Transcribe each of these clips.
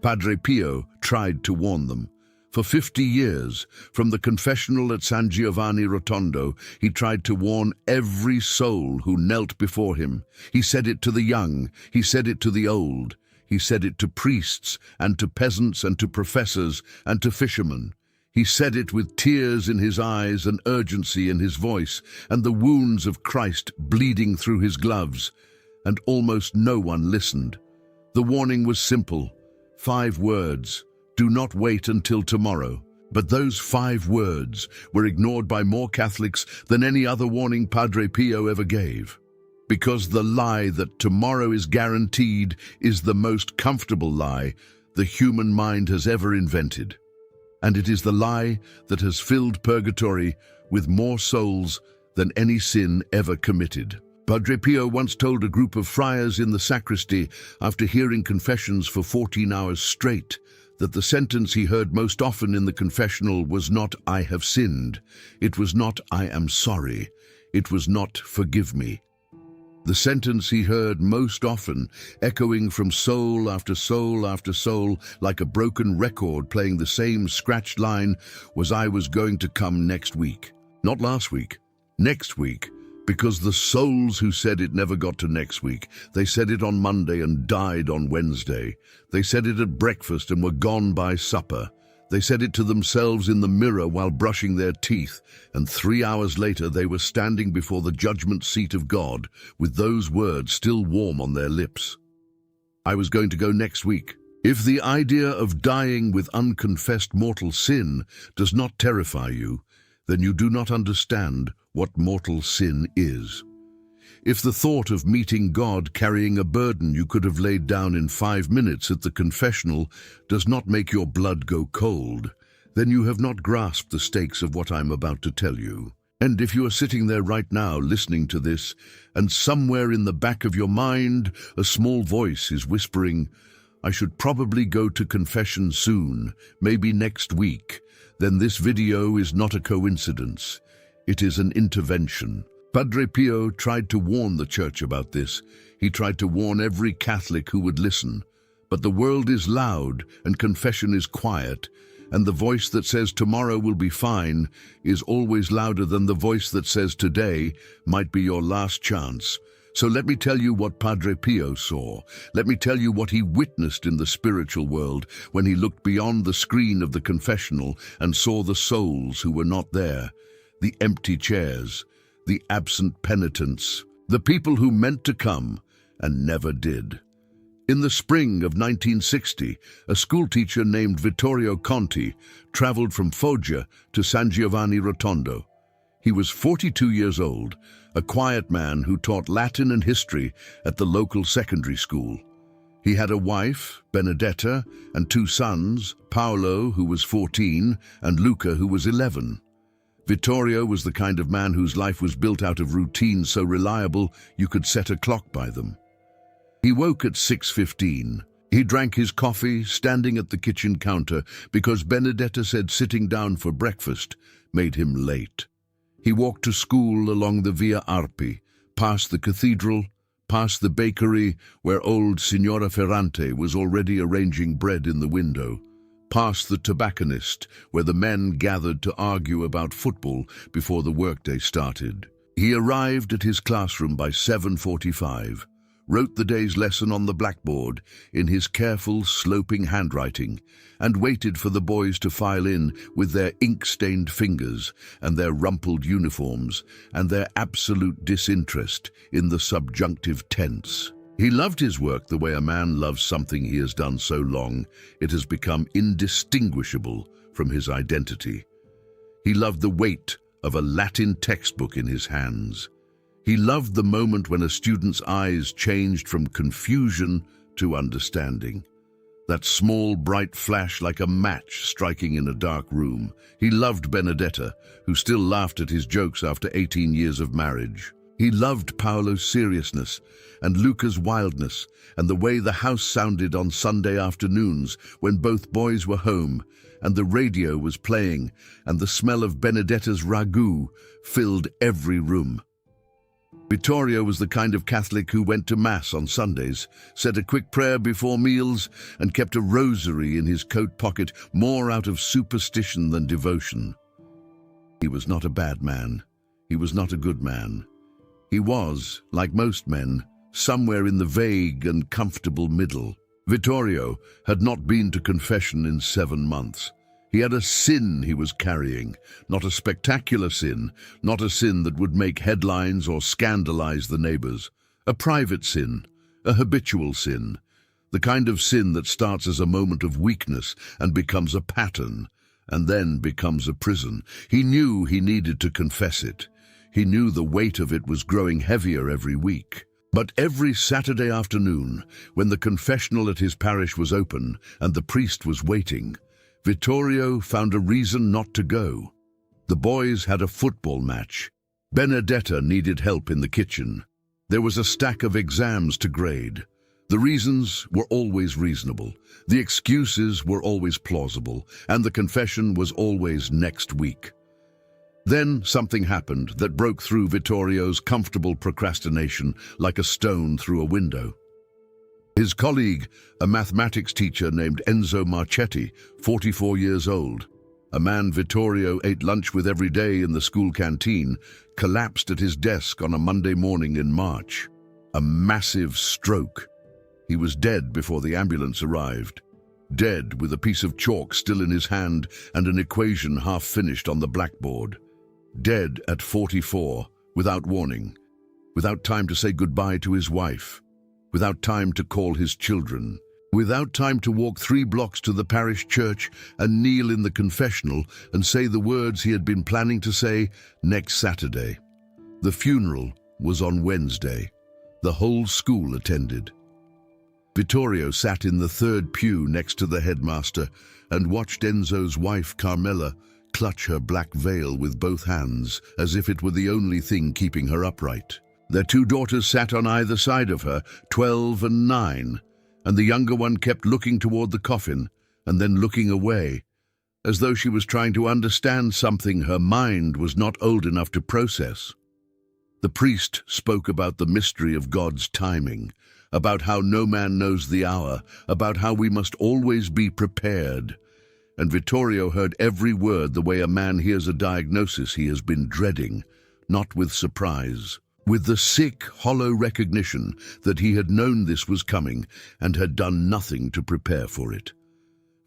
Padre Pio tried to warn them. For 50 years, from the confessional at San Giovanni Rotondo, he tried to warn every soul who knelt before him. He said it to the young, he said it to the old. He said it to priests and to peasants and to professors and to fishermen. He said it with tears in his eyes and urgency in his voice, and the wounds of Christ bleeding through his gloves. And almost no one listened. The warning was simple. 5 words. Do not wait until tomorrow. But those 5 words were ignored by more Catholics than any other warning Padre Pio ever gave. Because the lie that tomorrow is guaranteed is the most comfortable lie the human mind has ever invented. And it is the lie that has filled purgatory with more souls than any sin ever committed. Padre Pio once told a group of friars in the sacristy, after hearing confessions for 14 hours straight, that the sentence he heard most often in the confessional was not "I have sinned," it was not "I am sorry," it was not "Forgive me." The sentence he heard most often, echoing from soul after soul after soul, like a broken record playing the same scratched line, was "I was going to come next week." Not last week, next week. Because the souls who said it never got to next week. They said it on Monday and died on Wednesday. They said it at breakfast and were gone by supper. They said it to themselves in the mirror while brushing their teeth, and 3 hours later they were standing before the judgment seat of God with those words still warm on their lips. I was going to go next week. If the idea of dying with unconfessed mortal sin does not terrify you, then you do not understand what mortal sin is. If the thought of meeting God carrying a burden you could have laid down in 5 minutes at the confessional does not make your blood go cold, then you have not grasped the stakes of what I'm about to tell you. And if you are sitting there right now listening to this, and somewhere in the back of your mind a small voice is whispering, "I should probably go to confession soon, maybe next week," then this video is not a coincidence. It is an intervention. Padre Pio tried to warn the Church about this. He tried to warn every Catholic who would listen. But the world is loud and confession is quiet, and the voice that says tomorrow will be fine is always louder than the voice that says today might be your last chance. So let me tell you what Padre Pio saw. Let me tell you what he witnessed in the spiritual world when he looked beyond the screen of the confessional and saw the souls who were not there, the empty chairs, the absent penitents, the people who meant to come and never did. In the spring of 1960, a schoolteacher named Vittorio Conti traveled from Foggia to San Giovanni Rotondo. He was 42 years old, a quiet man who taught Latin and history at the local secondary school. He had a wife, Benedetta, and 2 sons, Paolo, who was 14, and Luca, who was 11. Vittorio was the kind of man whose life was built out of routines so reliable you could set a clock by them. He woke at 6:15. He drank his coffee, standing at the kitchen counter, because Benedetta said sitting down for breakfast made him late. He walked to school along the Via Arpi, past the cathedral, past the bakery where old Signora Ferrante was already arranging bread in the window, past the tobacconist where the men gathered to argue about football before the workday started. He arrived at his classroom by 7:45, wrote the day's lesson on the blackboard in his careful, sloping handwriting, and waited for the boys to file in with their ink-stained fingers and their rumpled uniforms and their absolute disinterest in the subjunctive tense. He loved his work the way a man loves something he has done so long it has become indistinguishable from his identity. He loved the weight of a Latin textbook in his hands. He loved the moment when a student's eyes changed from confusion to understanding. That small, bright flash like a match striking in a dark room. He loved Benedetta, who still laughed at his jokes after 18 years of marriage. He loved Paolo's seriousness and Luca's wildness and the way the house sounded on Sunday afternoons when both boys were home and the radio was playing and the smell of Benedetta's ragu filled every room. Vittorio was the kind of Catholic who went to Mass on Sundays, said a quick prayer before meals, and kept a rosary in his coat pocket, more out of superstition than devotion. He was not a bad man. He was not a good man. He was, like most men, somewhere in the vague and comfortable middle. Vittorio had not been to confession in 7 months. He had a sin he was carrying, not a spectacular sin, not a sin that would make headlines or scandalize the neighbors. A private sin, a habitual sin, the kind of sin that starts as a moment of weakness and becomes a pattern, and then becomes a prison. He knew he needed to confess it. He knew the weight of it was growing heavier every week. But every Saturday afternoon, when the confessional at his parish was open and the priest was waiting, Vittorio found a reason not to go. The boys had a football match. Benedetta needed help in the kitchen. There was a stack of exams to grade. The reasons were always reasonable. The excuses were always plausible, and the confession was always next week. Then something happened that broke through Vittorio's comfortable procrastination like a stone through a window. His colleague, a mathematics teacher named Enzo Marchetti, 44 years old, a man Vittorio ate lunch with every day in the school canteen, collapsed at his desk on a Monday morning in March. A massive stroke. He was dead before the ambulance arrived. Dead with a piece of chalk still in his hand and an equation half finished on the blackboard. Dead at 44, without warning, without time to say goodbye to his wife, without time to call his children, without time to walk 3 blocks to the parish church and kneel in the confessional and say the words he had been planning to say next Saturday. The funeral was on Wednesday. The whole school attended. Vittorio sat in the 3rd pew next to the headmaster and watched Enzo's wife Carmela clutch her black veil with both hands as if it were the only thing keeping her upright. Their 2 daughters sat on either side of her, 12 and 9, and the younger one kept looking toward the coffin and then looking away, as though she was trying to understand something her mind was not old enough to process. The priest spoke about the mystery of God's timing, about how no man knows the hour, about how we must always be prepared. And Vittorio heard every word the way a man hears a diagnosis he has been dreading, not with surprise, with the sick, hollow recognition that he had known this was coming and had done nothing to prepare for it.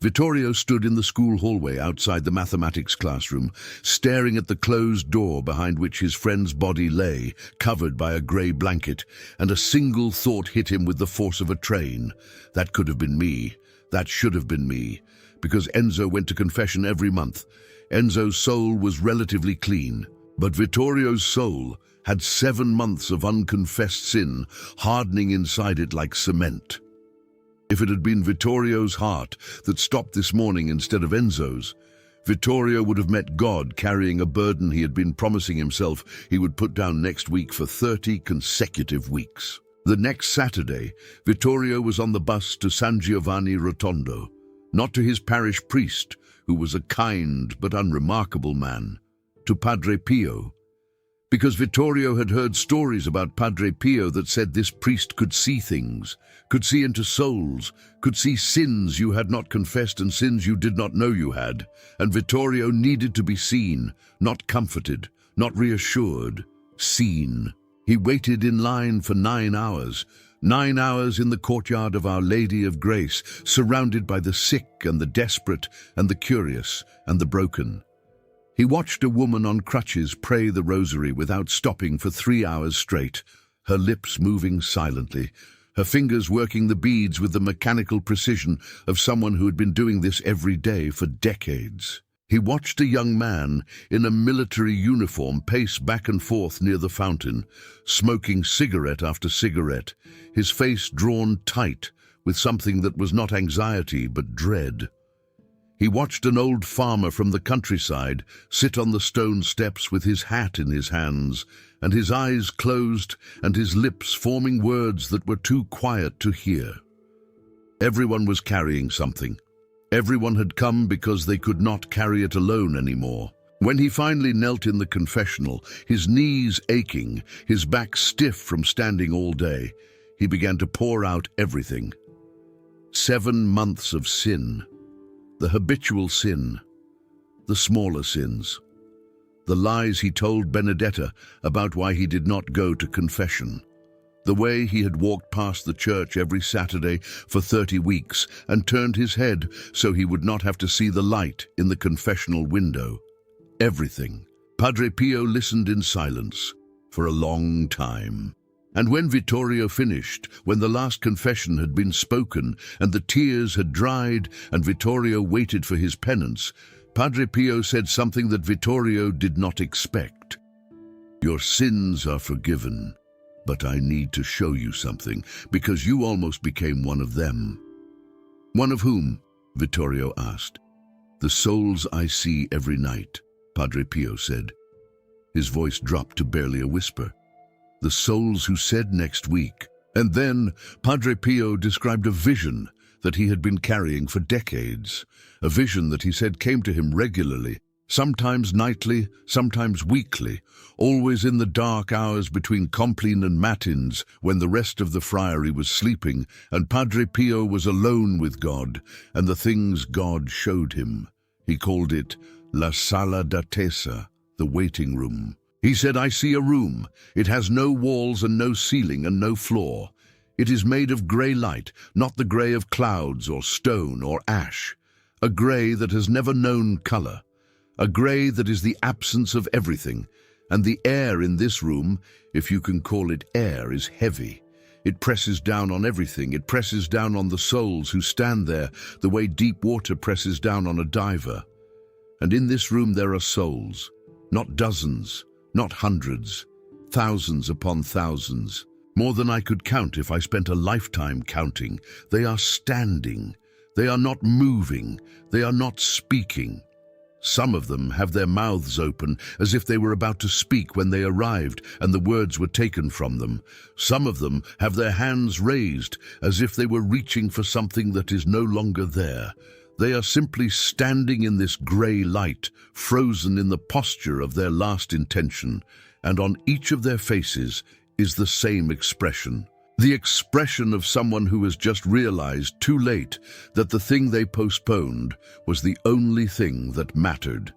Vittorio stood in the school hallway outside the mathematics classroom, staring at the closed door behind which his friend's body lay, covered by a grey blanket, and a single thought hit him with the force of a train. That could have been me. That should have been me. Because Enzo went to confession every month. Enzo's soul was relatively clean, but Vittorio's soul had 7 months of unconfessed sin hardening inside it like cement. If it had been Vittorio's heart that stopped this morning instead of Enzo's, Vittorio would have met God carrying a burden he had been promising himself he would put down next week for 30 consecutive weeks. The next Saturday, Vittorio was on the bus to San Giovanni Rotondo, not to his parish priest, who was a kind but unremarkable man, to Padre Pio, because Vittorio had heard stories about Padre Pio that said this priest could see things, could see into souls, could see sins you had not confessed and sins you did not know you had, and Vittorio needed to be seen, not comforted, not reassured, seen. He waited in line for 9 hours, 9 hours in the courtyard of Our Lady of Grace, surrounded by the sick and the desperate and the curious and the broken. He watched a woman on crutches pray the rosary without stopping for 3 hours straight, her lips moving silently, her fingers working the beads with the mechanical precision of someone who had been doing this every day for decades. He watched a young man in a military uniform pace back and forth near the fountain, smoking cigarette after cigarette, his face drawn tight with something that was not anxiety but dread. He watched an old farmer from the countryside sit on the stone steps with his hat in his hands, and his eyes closed and his lips forming words that were too quiet to hear. Everyone was carrying something. Everyone had come because they could not carry it alone anymore. When he finally knelt in the confessional, his knees aching, his back stiff from standing all day, he began to pour out everything. 7 months of sin, the habitual sin, the smaller sins, the lies he told Benedetta about why he did not go to confession, the way he had walked past the church every Saturday for 30 weeks and turned his head so he would not have to see the light in the confessional window. Everything. Padre Pio listened in silence for a long time. And when Vittorio finished, when the last confession had been spoken and the tears had dried and Vittorio waited for his penance, Padre Pio said something that Vittorio did not expect. "Your sins are forgiven, but I need to show you something, because you almost became one of them." "One of whom?" Vittorio asked. "The souls I see every night," Padre Pio said. His voice dropped to barely a whisper. "The souls who said next week." And then Padre Pio described a vision that he had been carrying for decades, a vision that he said came to him regularly, sometimes nightly, sometimes weekly, always in the dark hours between Compline and Matins, when the rest of the friary was sleeping and Padre Pio was alone with God and the things God showed him. He called it La Sala d'Attesa, the waiting room. He said, "I see a room. It has no walls and no ceiling and no floor. It is made of grey light, not the grey of clouds or stone or ash. A grey that has never known colour. A grey that is the absence of everything. And the air in this room, if you can call it air, is heavy. It presses down on everything. It presses down on the souls who stand there, the way deep water presses down on a diver. And in this room there are souls, not dozens, not hundreds, thousands upon thousands, more than I could count if I spent a lifetime counting. They are standing. They are not moving. They are not speaking. Some of them have their mouths open as if they were about to speak when they arrived and the words were taken from them. Some of them have their hands raised as if they were reaching for something that is no longer there. They are simply standing in this grey light, frozen in the posture of their last intention, and on each of their faces is the same expression. The expression of someone who has just realized too late that the thing they postponed was the only thing that mattered.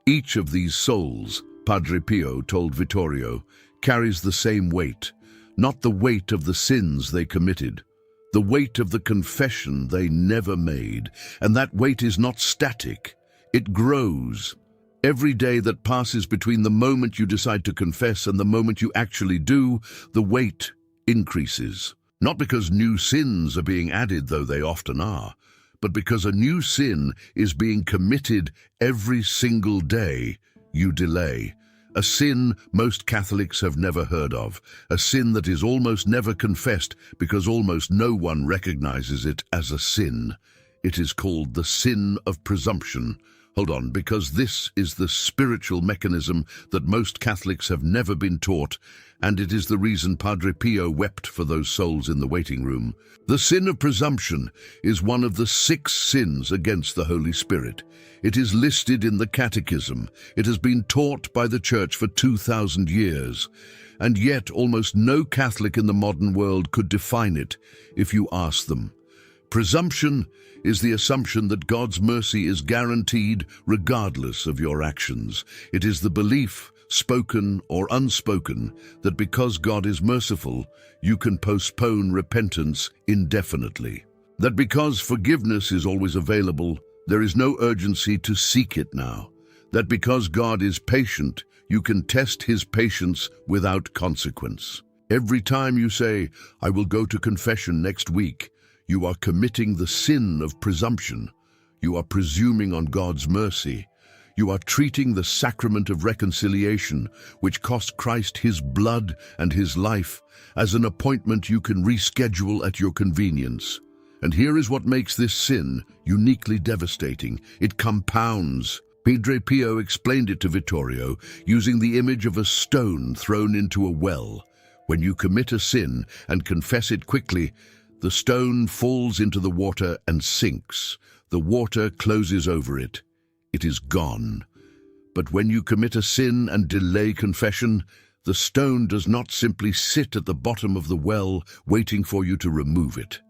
Each of these souls, Padre Pio told Vittorio, carries the same weight, not the weight of the sins they committed, the weight of the confession they never made, and that weight is not static. It grows. Every day that passes between the moment you decide to confess and the moment you actually do, the weight increases. Not because new sins are being added, though they often are, but because a new sin is being committed every single day you delay. A sin most Catholics have never heard of, a sin that is almost never confessed because almost no one recognizes it as a sin. It is called the sin of presumption. Hold on, because this is the spiritual mechanism that most Catholics have never been taught, and it is the reason Padre Pio wept for those souls in the waiting room. The sin of presumption is one of the 6 sins against the Holy Spirit. It is listed in the Catechism. It has been taught by the Church for 2,000 years, and yet almost no Catholic in the modern world could define it if you ask them. Presumption is the assumption that God's mercy is guaranteed regardless of your actions. It is the belief, spoken or unspoken, that because God is merciful, you can postpone repentance indefinitely. That because forgiveness is always available, there is no urgency to seek it now. That because God is patient, you can test his patience without consequence. Every time you say, "I will go to confession next week," you are committing the sin of presumption. You are presuming on God's mercy. You are treating the sacrament of reconciliation, which cost Christ his blood and his life, as an appointment you can reschedule at your convenience. And here is what makes this sin uniquely devastating. It compounds. Padre Pio explained it to Vittorio using the image of a stone thrown into a well. When you commit a sin and confess it quickly, the stone falls into the water and sinks. The water closes over it. It is gone. But when you commit a sin and delay confession, the stone does not simply sit at the bottom of the well waiting for you to remove it.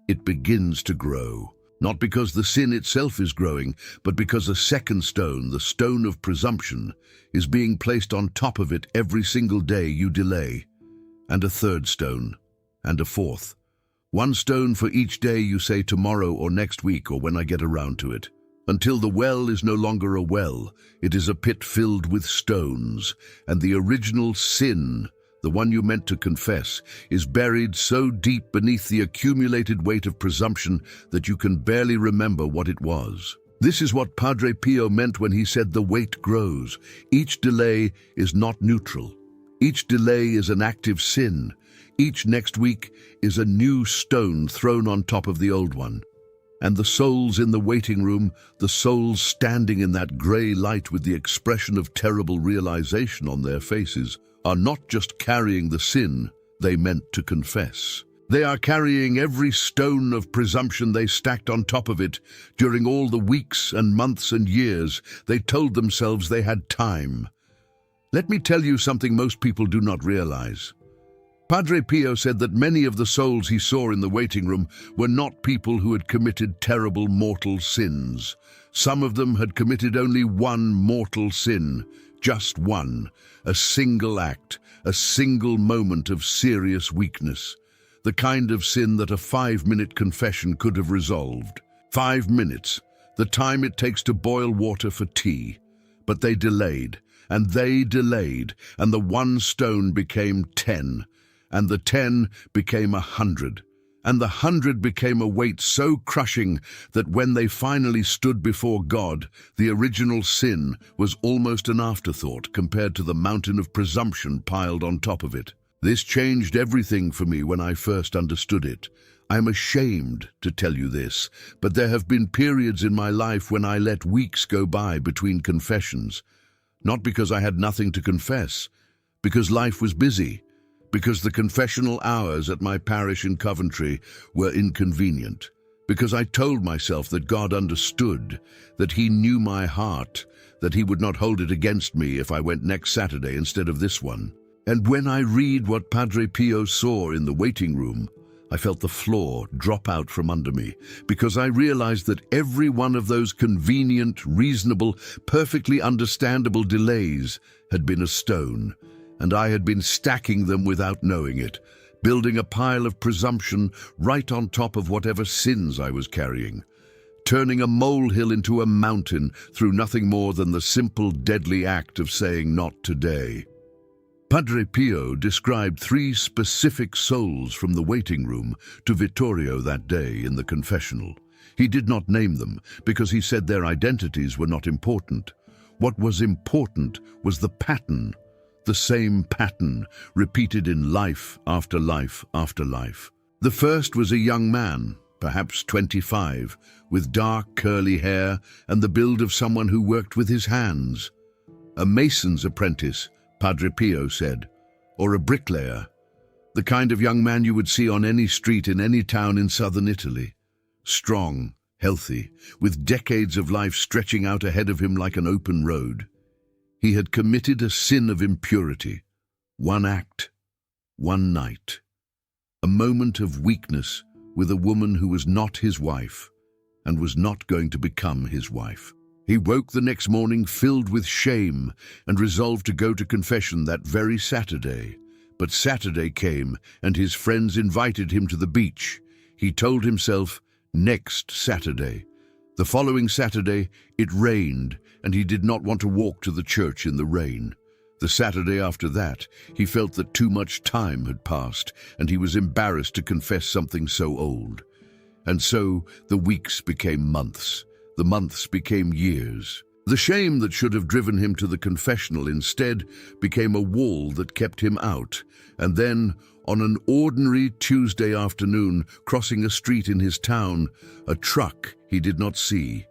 It begins to grow, not because the sin itself is growing, but because a second stone, the stone of presumption, is being placed on top of it every single day you delay, and a third stone, and a fourth. One stone for each day you say tomorrow or next week or when I get around to it. Until the well is no longer a well, it is a pit filled with stones, and the original sin, the one you meant to confess, is buried so deep beneath the accumulated weight of presumption that you can barely remember what it was. This is what Padre Pio meant when he said the weight grows. Each delay is not neutral. Each delay is an active sin. Each next week is a new stone thrown on top of the old one. And the souls in the waiting room, the souls standing in that grey light with the expression of terrible realization on their faces, are not just carrying the sin they meant to confess. They are carrying every stone of presumption they stacked on top of it during all the weeks and months and years they told themselves they had time. Let me tell you something most people do not realize. Padre Pio said that many of the souls he saw in the waiting room were not people who had committed terrible mortal sins. Some of them had committed only one mortal sin, just one, a single act, a single moment of serious weakness, the kind of sin that a 5-minute confession could have resolved. 5 minutes, the time it takes to boil water for tea. But they delayed, and the one stone became 10. And the 10 became 100, and the 100 became a weight so crushing that when they finally stood before God, the original sin was almost an afterthought compared to the mountain of presumption piled on top of it. This changed everything for me when I first understood it. I'm ashamed to tell you this, but there have been periods in my life when I let weeks go by between confessions, not because I had nothing to confess, because life was busy, because the confessional hours at my parish in Coventry were inconvenient, because I told myself that God understood, that He knew my heart, that He would not hold it against me if I went next Saturday instead of this one. And when I read what Padre Pio saw in the waiting room, I felt the floor drop out from under me, because I realized that every one of those convenient, reasonable, perfectly understandable delays had been a stone, and I had been stacking them without knowing it, building a pile of presumption right on top of whatever sins I was carrying, turning a molehill into a mountain through nothing more than the simple, deadly act of saying not today. Padre Pio described 3 specific souls from the waiting room to Vittorio that day in the confessional. He did not name them because he said their identities were not important. What was important was the pattern. The same pattern, repeated in life after life after life. The first was a young man, perhaps 25, with dark curly hair and the build of someone who worked with his hands. A mason's apprentice, Padre Pio said, or a bricklayer. The kind of young man you would see on any street in any town in southern Italy. Strong, healthy, with decades of life stretching out ahead of him like an open road. He had committed a sin of impurity, one act, one night, a moment of weakness with a woman who was not his wife and was not going to become his wife. He woke the next morning filled with shame and resolved to go to confession that very Saturday. But Saturday came and his friends invited him to the beach. He told himself, next Saturday. The following Saturday, it rained, and he did not want to walk to the church in the rain. The Saturday after that, he felt that too much time had passed, and he was embarrassed to confess something so old. And so the weeks became months. The months became years. The shame that should have driven him to the confessional instead became a wall that kept him out. And then, on an ordinary Tuesday afternoon, crossing a street in his town, a truck he did not see.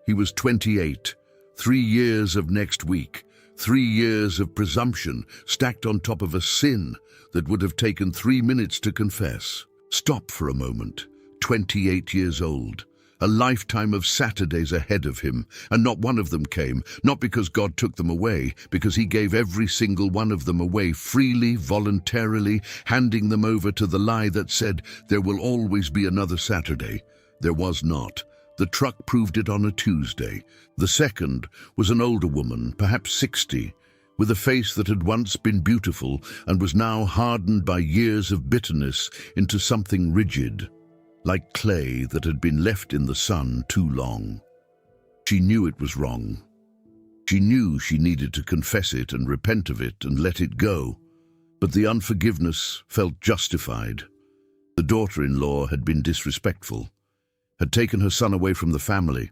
He was 28. 3 years of next week, 3 years of presumption stacked on top of a sin that would have taken 3 minutes to confess. Stop for a moment. 28 years old, a lifetime of Saturdays ahead of him, and not one of them came, not because God took them away, because he gave every single one of them away freely, voluntarily, handing them over to the lie that said, there will always be another Saturday. There was not. The truck proved it on a Tuesday. The second was an older woman, perhaps 60, with a face that had once been beautiful and was now hardened by years of bitterness into something rigid, like clay that had been left in the sun too long. She knew it was wrong. She knew she needed to confess it and repent of it and let it go, but the unforgiveness felt justified. The daughter-in-law had been disrespectful, had taken her son away from the family,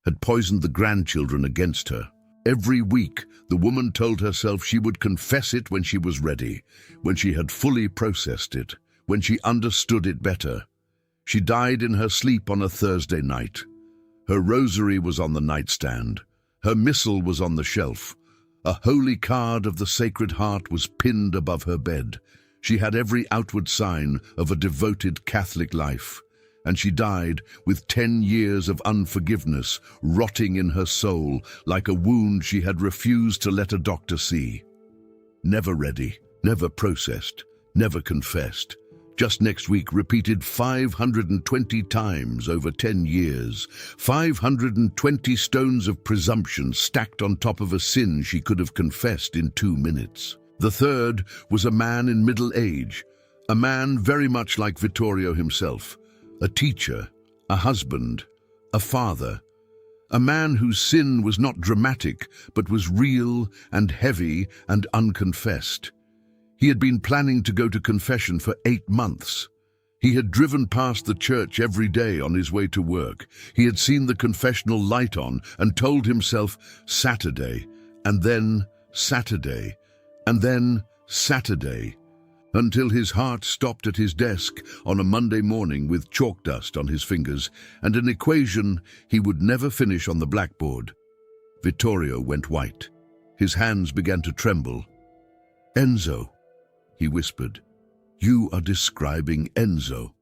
had poisoned the grandchildren against her. Every week, the woman told herself she would confess it when she was ready, when she had fully processed it, when she understood it better. She died in her sleep on a Thursday night. Her rosary was on the nightstand. Her missal was on the shelf. A holy card of the Sacred Heart was pinned above her bed. She had every outward sign of a devoted Catholic life. And she died with 10 years of unforgiveness rotting in her soul like a wound she had refused to let a doctor see. Never ready, never processed, never confessed. Just next week repeated 520 times over 10 years. 520 stones of presumption stacked on top of a sin she could have confessed in 2 minutes. The third was a man in middle age, a man very much like Vittorio himself. A teacher, a husband, a father, a man whose sin was not dramatic, but was real and heavy and unconfessed. He had been planning to go to confession for 8 months. He had driven past the church every day on his way to work. He had seen the confessional light on and told himself, Saturday, and then Saturday, and then Saturday, until his heart stopped at his desk on a Monday morning with chalk dust on his fingers and an equation he would never finish on the blackboard. Vittorio went white. His hands began to tremble. "Enzo," he whispered, "you are describing Enzo."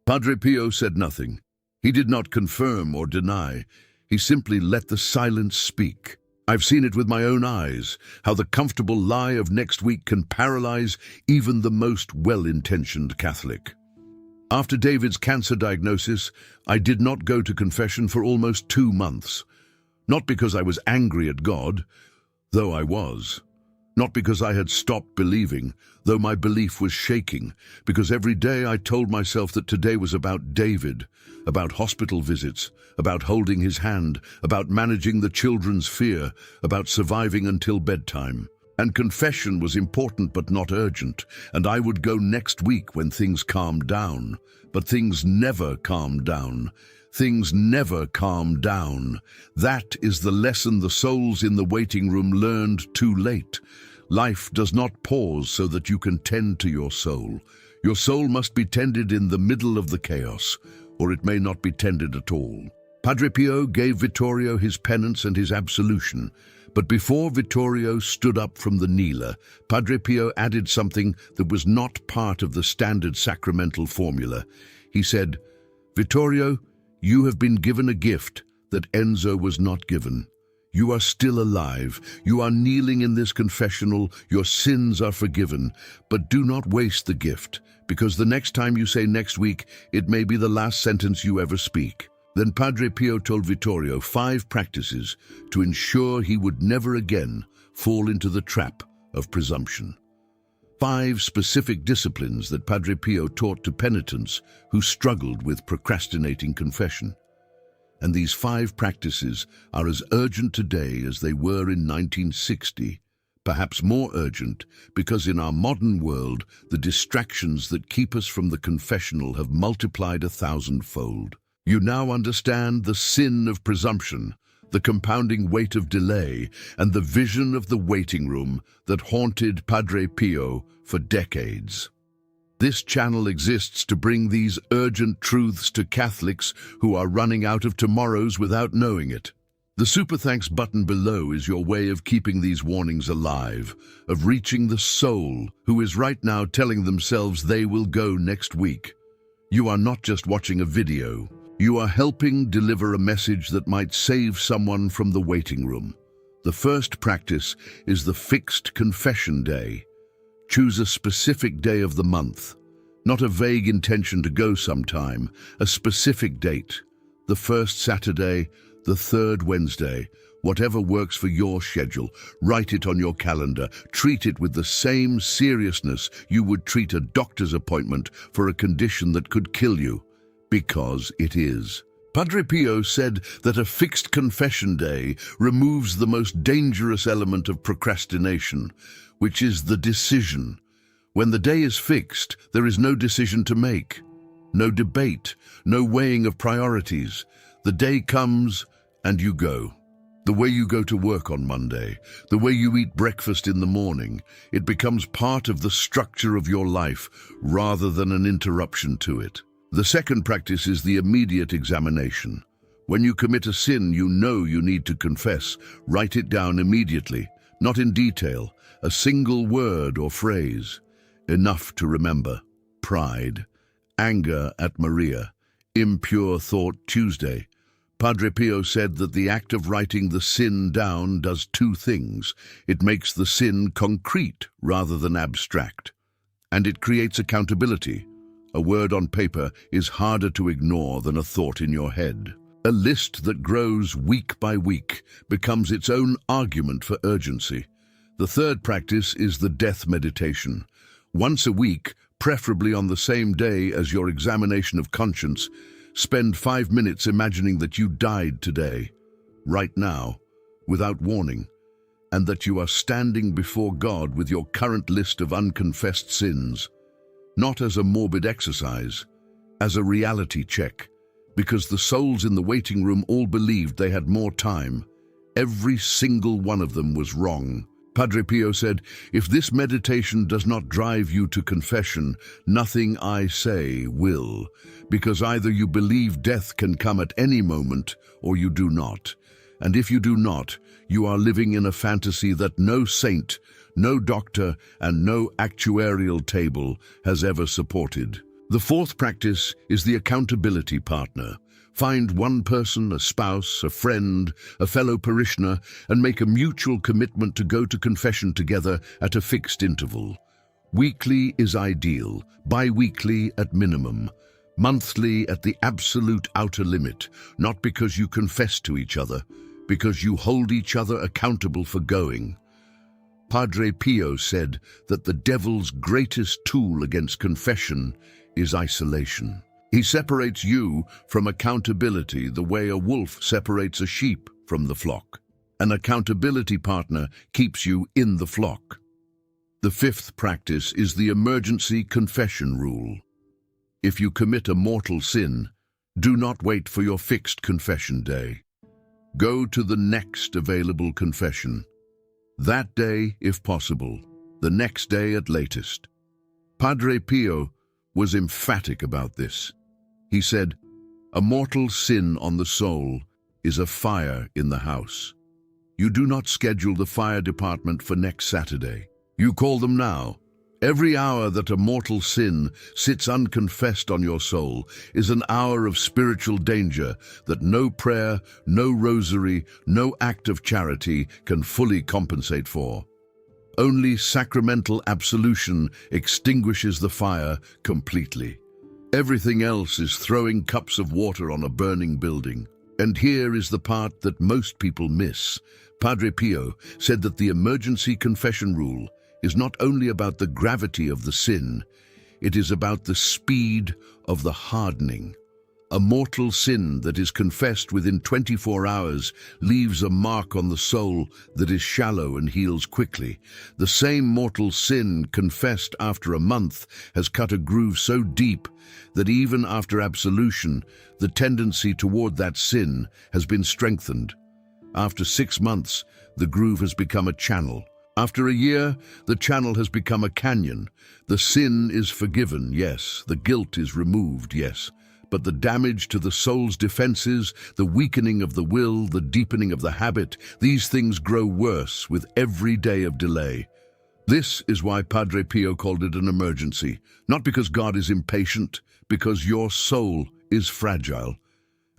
Padre Pio said nothing. He did not confirm or deny. He simply let the silence speak. I've seen it with my own eyes, how the comfortable lie of next week can paralyze even the most well-intentioned Catholic. After David's cancer diagnosis, I did not go to confession for almost 2 months. Not because I was angry at God, though I was. Not because I had stopped believing, though my belief was shaking, because every day I told myself that today was about David, about hospital visits, about holding his hand, about managing the children's fear, about surviving until bedtime. And confession was important but not urgent, and I would go next week when things calmed down. But things never calmed down. Things never calm down. That is the lesson the souls in the waiting room learned too late. Life does not pause so that you can tend to your soul. Your soul must be tended in the middle of the chaos, or it may not be tended at all. Padre Pio gave Vittorio his penance and his absolution, but before Vittorio stood up from the kneeler, Padre Pio added something that was not part of the standard sacramental formula. He said, "Vittorio, you have been given a gift that Enzo was not given. You are still alive. You are kneeling in this confessional. Your sins are forgiven. But do not waste the gift, because the next time you say next week, it may be the last sentence you ever speak." Then Padre Pio told Vittorio 5 practices to ensure he would never again fall into the trap of presumption. 5 specific disciplines that Padre Pio taught to penitents who struggled with procrastinating confession. And these 5 practices are as urgent today as they were in 1960, perhaps more urgent because in our modern world, the distractions that keep us from the confessional have multiplied 1,000-fold. You now understand the sin of presumption, the compounding weight of delay, and the vision of the waiting room that haunted Padre Pio for decades. This channel exists to bring these urgent truths to Catholics who are running out of tomorrows without knowing it. The Super Thanks button below is your way of keeping these warnings alive, of reaching the soul who is right now telling themselves they will go next week. You are not just watching a video. You are helping deliver a message that might save someone from the waiting room. The first practice is the fixed confession day. Choose a specific day of the month, not a vague intention to go sometime, a specific date. The first Saturday, the third Wednesday, whatever works for your schedule. Write it on your calendar. Treat it with the same seriousness you would treat a doctor's appointment for a condition that could kill you, because it is. Padre Pio said that a fixed confession day removes the most dangerous element of procrastination, which is the decision. When the day is fixed, there is no decision to make, no debate, no weighing of priorities. The day comes and you go. The way you go to work on Monday, the way you eat breakfast in the morning, it becomes part of the structure of your life rather than an interruption to it. The second practice is the immediate examination. When you commit a sin you know you need to confess, write it down immediately, not in detail, a single word or phrase. Enough to remember: pride, anger at Maria, impure thought Tuesday. Padre Pio said that the act of writing the sin down does two things. It makes the sin concrete rather than abstract, and it creates accountability. A word on paper is harder to ignore than a thought in your head. A list that grows week by week becomes its own argument for urgency. The third practice is the death meditation. Once a week, preferably on the same day as your examination of conscience, spend 5 minutes imagining that you died today, right now, without warning, and that you are standing before God with your current list of unconfessed sins. Not as a morbid exercise, as a reality check, because the souls in the waiting room all believed they had more time. Every single one of them was wrong. Padre Pio said, "If this meditation does not drive you to confession, nothing I say will, because either you believe death can come at any moment or you do not. And if you do not, you are living in a fantasy that no saint, no doctor, and no actuarial table has ever supported." The fourth practice is the accountability partner. Find one person, a spouse, a friend, a fellow parishioner, and make a mutual commitment to go to confession together at a fixed interval. Weekly is ideal, bi-weekly at minimum, monthly at the absolute outer limit, not because you confess to each other, because you hold each other accountable for going. Padre Pio said that the devil's greatest tool against confession is isolation. He separates you from accountability the way a wolf separates a sheep from the flock. An accountability partner keeps you in the flock. The fifth practice is the emergency confession rule. If you commit a mortal sin, do not wait for your fixed confession day. Go to the next available confession. That day, if possible, the next day at latest. Padre Pio was emphatic about this. He said, "A mortal sin on the soul is a fire in the house. You do not schedule the fire department for next Saturday. You call them now. Every hour that a mortal sin sits unconfessed on your soul is an hour of spiritual danger that no prayer, no rosary, no act of charity can fully compensate for. Only sacramental absolution extinguishes the fire completely. Everything else is throwing cups of water on a burning building. And here is the part that most people miss. Padre Pio said that the emergency confession rule is not only about the gravity of the sin, it is about the speed of the hardening. A mortal sin that is confessed within 24 hours leaves a mark on the soul that is shallow and heals quickly. The same mortal sin confessed after a month has cut a groove so deep that even after absolution, the tendency toward that sin has been strengthened. After 6 months, the groove has become a channel. After a year, the channel has become a canyon. The sin is forgiven, yes. The guilt is removed, yes. But the damage to the soul's defenses, the weakening of the will, the deepening of the habit, these things grow worse with every day of delay. This is why Padre Pio called it an emergency. Not because God is impatient, because your soul is fragile.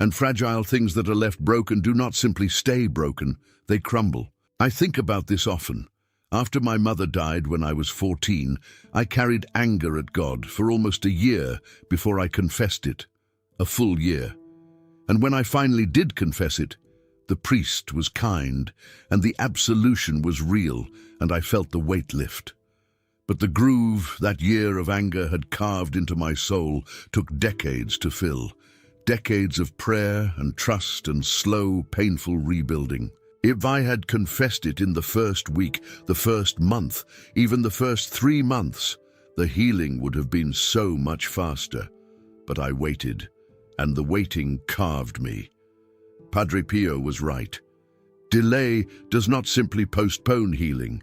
And fragile things that are left broken do not simply stay broken, they crumble. I think about this often. After my mother died when I was 14, I carried anger at God for almost a year before I confessed it. A full year. And when I finally did confess it, the priest was kind, and the absolution was real, and I felt the weight lift. But the groove that year of anger had carved into my soul took decades to fill. Decades of prayer and trust and slow, painful rebuilding. If I had confessed it in the first week, the first month, even the first 3 months, the healing would have been so much faster. But I waited, and the waiting carved me. Padre Pio was right. Delay does not simply postpone healing,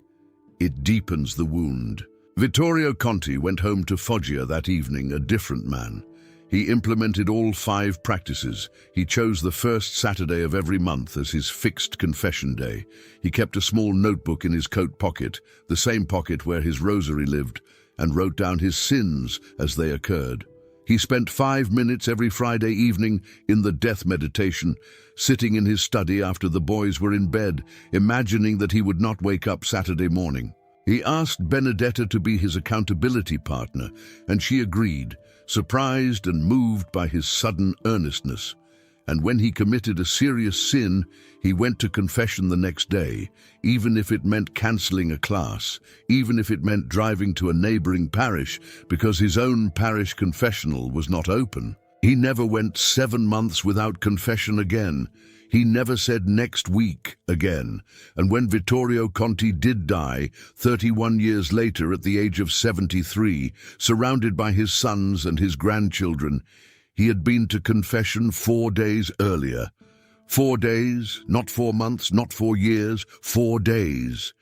it deepens the wound. Vittorio Conti went home to Foggia that evening a different man. He implemented all 5 practices. He chose the first Saturday of every month as his fixed confession day. He kept a small notebook in his coat pocket, the same pocket where his rosary lived, and wrote down his sins as they occurred. He spent 5 minutes every Friday evening in the death meditation, sitting in his study after the boys were in bed, imagining that he would not wake up Saturday morning. He asked Benedetta to be his accountability partner, and she agreed, surprised and moved by his sudden earnestness. And when he committed a serious sin, he went to confession the next day, even if it meant cancelling a class, even if it meant driving to a neighboring parish because his own parish confessional was not open. He never went 7 months without confession again. He never said next week again. And when Vittorio Conti did die, 31 years later at the age of 73, surrounded by his sons and his grandchildren, he had been to confession 4 days earlier. 4 days, not 4 months, not 4 years, 4 days.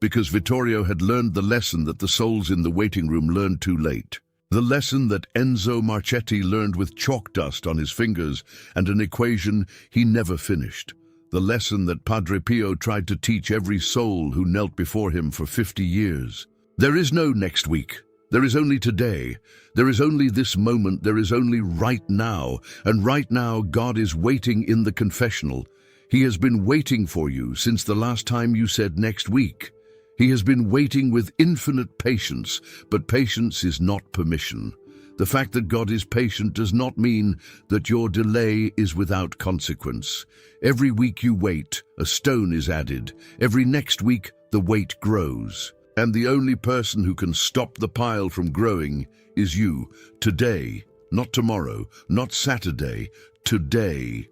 Because Vittorio had learned the lesson that the souls in the waiting room learned too late. The lesson that Enzo Marchetti learned with chalk dust on his fingers and an equation he never finished. The lesson that Padre Pio tried to teach every soul who knelt before him for 50 years. There is no next week. There is only today. There is only this moment. There is only right now. And right now, God is waiting in the confessional. He has been waiting for you since the last time you said next week. He has been waiting with infinite patience, but patience is not permission. The fact that God is patient does not mean that your delay is without consequence. Every week you wait, a stone is added. Every next week, the weight grows. And the only person who can stop the pile from growing is you, today, not tomorrow, not Saturday, today.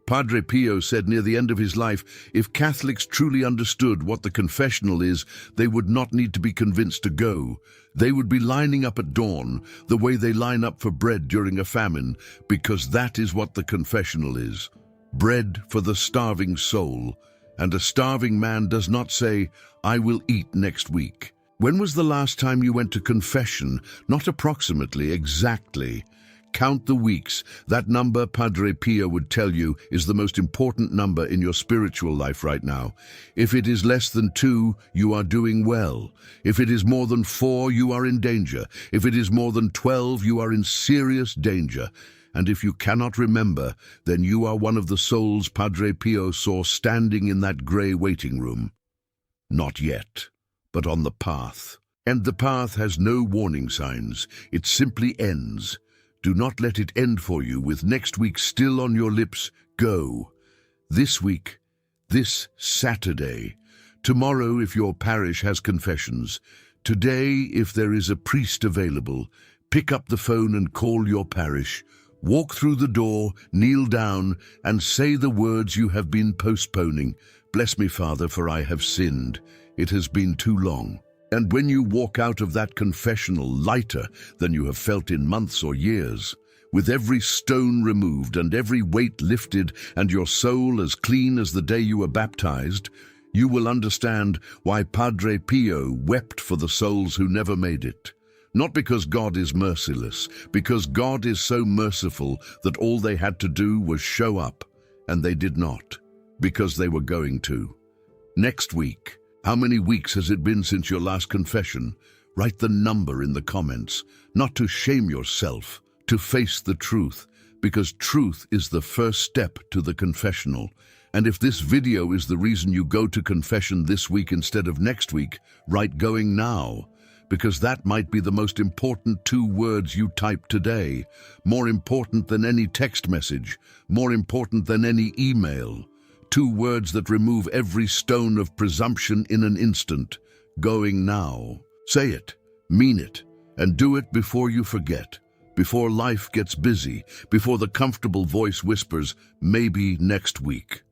Padre Pio said near the end of his life, if Catholics truly understood what the confessional is, they would not need to be convinced to go. They would be lining up at dawn, the way they line up for bread during a famine, because that is what the confessional is. Bread for the starving soul. And a starving man does not say, I will eat next week. When was the last time you went to confession? Not approximately, exactly. Count the weeks. That number, Padre Pio would tell you, is the most important number in your spiritual life right now. If it is less than 2, you are doing well. If it is more than 4, you are in danger. If it is more than 12, you are in serious danger. And if you cannot remember, then you are one of the souls Padre Pio saw standing in that grey waiting room. Not yet, but on the path. And the path has no warning signs. It simply ends. Do not let it end for you with next week still on your lips. Go. This week, this Saturday. Tomorrow if your parish has confessions. Today if there is a priest available. Pick up the phone and call your parish. Walk through the door, kneel down, and say the words you have been postponing. Bless me, Father, for I have sinned. It has been too long. And when you walk out of that confessional lighter than you have felt in months or years, with every stone removed and every weight lifted and your soul as clean as the day you were baptized, you will understand why Padre Pio wept for the souls who never made it. Not because God is merciless, because God is so merciful that all they had to do was show up, and they did not, because they were going to. Next week. How many weeks has it been since your last confession? Write the number in the comments, not to shame yourself, to face the truth. because truth is the first step to the confessional. And if this video is the reason you go to confession this week instead of next week, write "going now," because that might be the most important 2 words you type today, more important than any text message, more important than any email. 2 words that remove every stone of presumption in an instant. Going now. Say it, mean it, and do it before you forget, before life gets busy, before the comfortable voice whispers, maybe next week.